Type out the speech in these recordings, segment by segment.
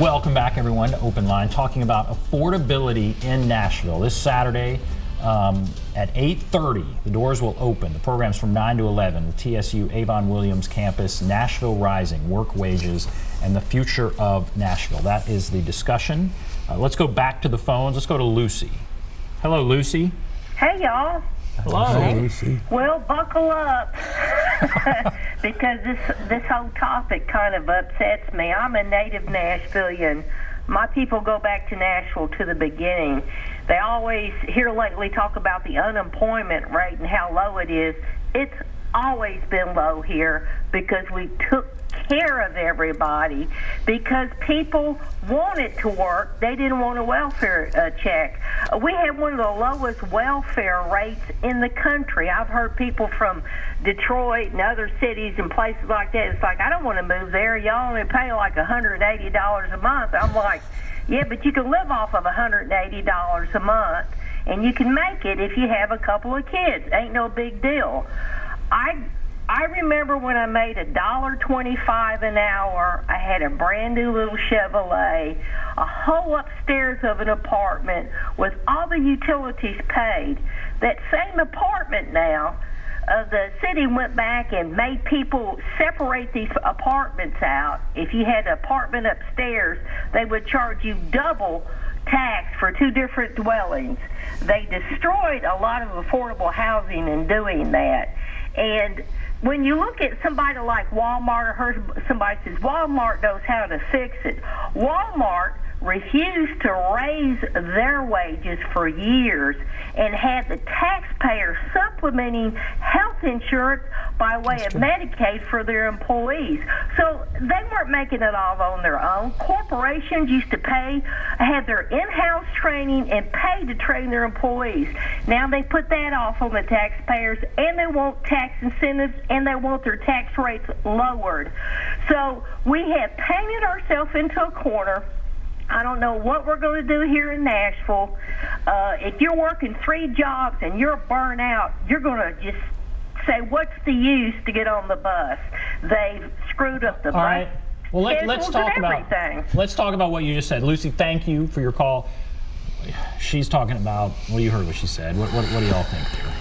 Welcome back, everyone, to Open Line, talking about affordability in Nashville. This Saturday at 8:30, the doors will open. The program's from 9 to 11. The TSU Avon Williams campus, Nashville Rising, work wages, and the future of Nashville. That is the discussion. Let's go back to the phones. Let's go to Lucy. Hello, Lucy. Hey, y'all. Hello. Hey, Lucy. Well, buckle up, because this whole topic kind of upsets me. I'm a native Nashvilleian. My people go back to Nashville to the beginning. They always, here lately, talk about the unemployment rate and how low it is. It's always been low here because we took care of everybody, because people wanted to work. They didn't want a welfare check. We have one of the lowest welfare rates in the country. I've heard people from Detroit and other cities and places like that. It's like, I don't want to move there. Y'all only pay like $180 a month. I'm like, yeah, but you can live off of $180 a month, and you can make it if you have a couple of kids. Ain't no big deal. I remember when I made $1.25 an hour, I had a brand new little Chevrolet, a whole upstairs of an apartment with all the utilities paid. That same apartment now, the city went back and made people separate these apartments out. If you had an apartment upstairs, they would charge you double tax for two different dwellings. They destroyed a lot of affordable housing in doing that. And when you look at somebody like Walmart, or somebody says Walmart knows how to fix it. Walmart refused to raise their wages for years and had the taxpayers supplementing health insurance by way of Medicaid for their employees. So they weren't making it all on their own. Corporations used to had their in-house training and pay to train their employees. Now they put that off on the taxpayers, and they want tax incentives, and they want their tax rates lowered. So we have painted ourselves into a corner. I don't know what we're going to do here in Nashville. If you're working 3 jobs and you're burnt out, you're going to just say, what's the use to get on the bus? They've screwed up the bus. All right. Well, let's talk about what you just said. Lucy, thank you for your call. She's talking about, well, you heard what she said. What do y'all think here?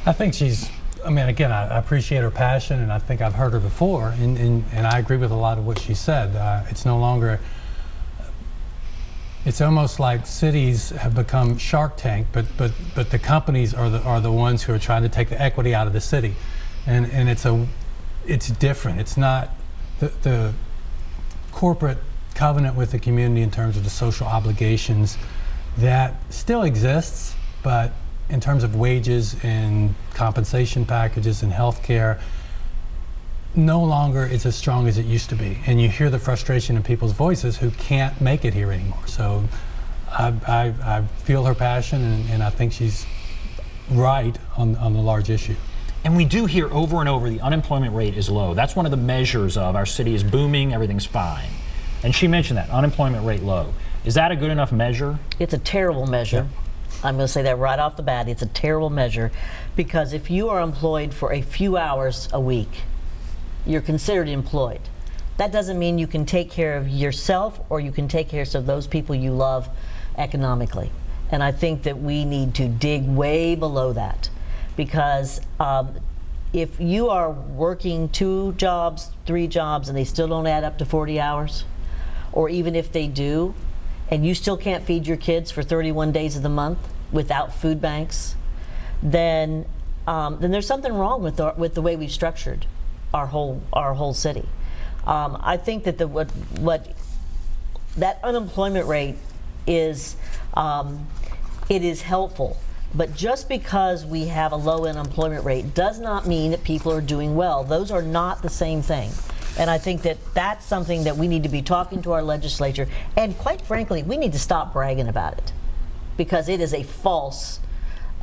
I think she's, I mean, again, I appreciate her passion, and I think I've heard her before, and I agree with a lot of what she said. It's no longer, it's almost like cities have become Shark Tank, but the companies are the ones who are trying to take the equity out of the city, and it's different. It's not the corporate covenant with the community in terms of the social obligations that still exists, but in terms of wages and compensation packages and health care, no longer is as strong as it used to be. And you hear the frustration in people's voices who can't make it here anymore. So I feel her passion, and I think she's right on the large issue. And we do hear over and over the unemployment rate is low. That's one of the measures of our city is booming, everything's fine. And she mentioned that, unemployment rate low. Is that a good enough measure? It's a terrible measure. Yeah. I'm going to say that right off the bat. It's a terrible measure, because if you are employed for a few hours a week, you're considered employed. That doesn't mean you can take care of yourself or you can take care of those people you love economically. And I think that we need to dig way below that, because if you are working 2 jobs, 3 jobs, and they still don't add up to 40 hours, or even if they do, and you still can't feed your kids for 31 days of the month without food banks, then there's something wrong with the way we've structured our whole city. I think that that unemployment rate is it is helpful, but just because we have a low unemployment rate does not mean that people are doing well. Those are not the same thing. And I think that that's something that we need to be talking to our legislature, and quite frankly, we need to stop bragging about it, because it is a false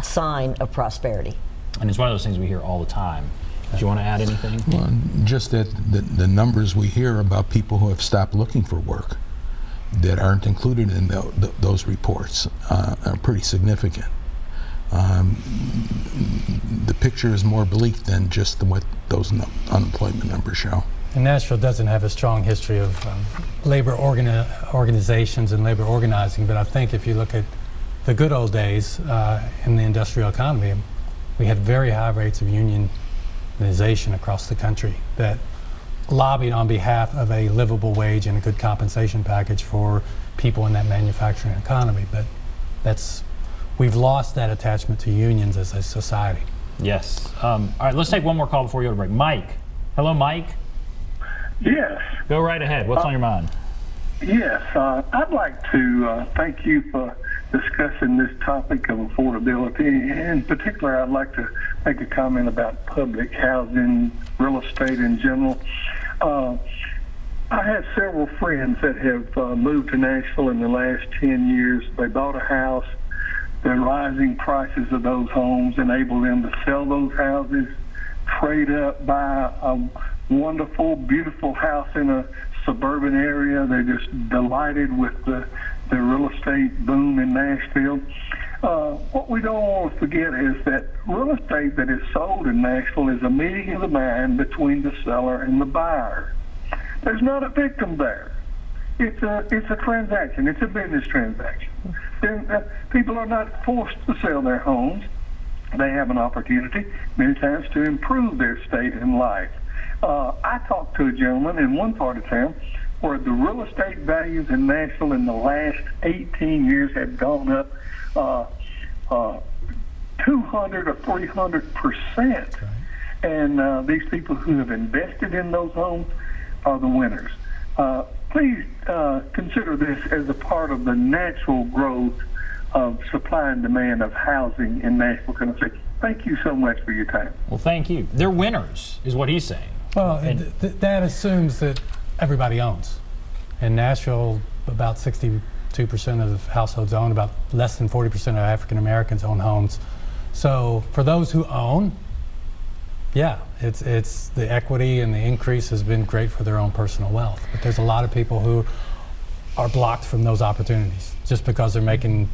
sign of prosperity. And it's one of those things we hear all the time. Do you want to add anything? Well, just that the numbers we hear about people who have stopped looking for work that aren't included in those reports are pretty significant. The picture is more bleak than just what those unemployment numbers show. And Nashville doesn't have a strong history of labor organizations and labor organizing, but I think if you look at the good old days in the industrial economy, we had very high rates of unionization across the country that lobbied on behalf of a livable wage and a good compensation package for people in that manufacturing economy. But we've lost that attachment to unions as a society. Yes. All right, let's take one more call before we go to break. Mike. Hello, Mike. Yes. Go right ahead. What's on your mind? Yes. I'd like to thank you for discussing this topic of affordability. In particular, I'd like to make a comment about public housing, real estate in general. I have several friends that have moved to Nashville in the last 10 years. They bought a house. The rising prices of those homes enable them to sell those houses, trade up, buy a wonderful, beautiful house in a suburban area. They're just delighted with the real estate boom in Nashville. What we don't want to forget is that real estate that is sold in Nashville is a meeting of the mind between the seller and the buyer. There's not a victim there. It's a transaction. It's a business transaction. People are not forced to sell their homes. They have an opportunity many times to improve their state in life. I talked to a gentleman in one part of town where the real estate values in Nashville in the last 18 years had gone up 200 or 300%. And these people who have invested in those homes are the winners. Please consider this as a part of the natural growth of supply and demand of housing in Nashville, Tennessee. Thank you so much for your time. Well, thank you. They're winners, is what he's saying. Well, that assumes that everybody owns. In Nashville, about 62% of households own, about less than 40% of African Americans own homes. So for those who own, yeah, it's the equity and the increase has been great for their own personal wealth. But there's a lot of people who are blocked from those opportunities just because they're making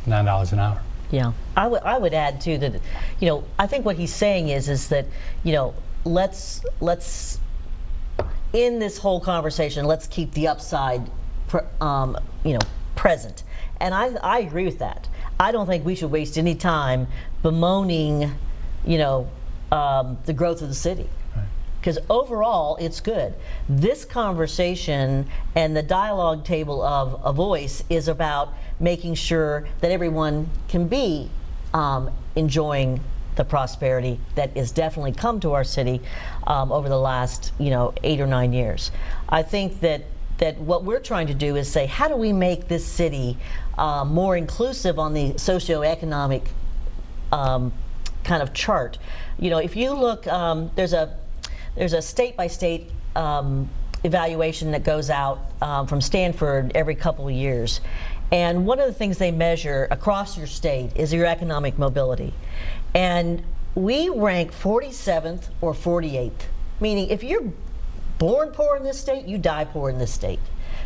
$9 an hour. Yeah, I would add too that, I think what he's saying is that, let's in this whole conversation, let's keep the upside, present. And I agree with that. I don't think we should waste any time bemoaning, the growth of the city. Because overall, it's good. This conversation and the dialogue table of a voice is about making sure that everyone can be enjoying the prosperity that has definitely come to our city over the last 8 or 9 years. I think that what we're trying to do is say, how do we make this city more inclusive on the socioeconomic kind of chart? If you look, there's a state-by-state evaluation that goes out from Stanford every couple of years. And one of the things they measure across your state is your economic mobility. And we rank 47th or 48th, meaning if you're born poor in this state, you die poor in this state.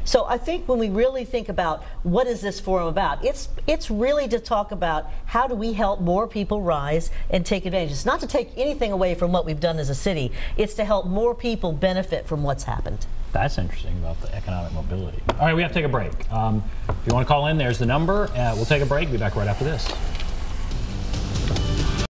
So I think when we really think about what is this forum about, it's really to talk about how do we help more people rise and take advantage. It's not to take anything away from what we've done as a city. It's to help more people benefit from what's happened. That's interesting about the economic mobility. All right, we have to take a break. If you want to call in, there's the number. We'll take a break. Be back right after this.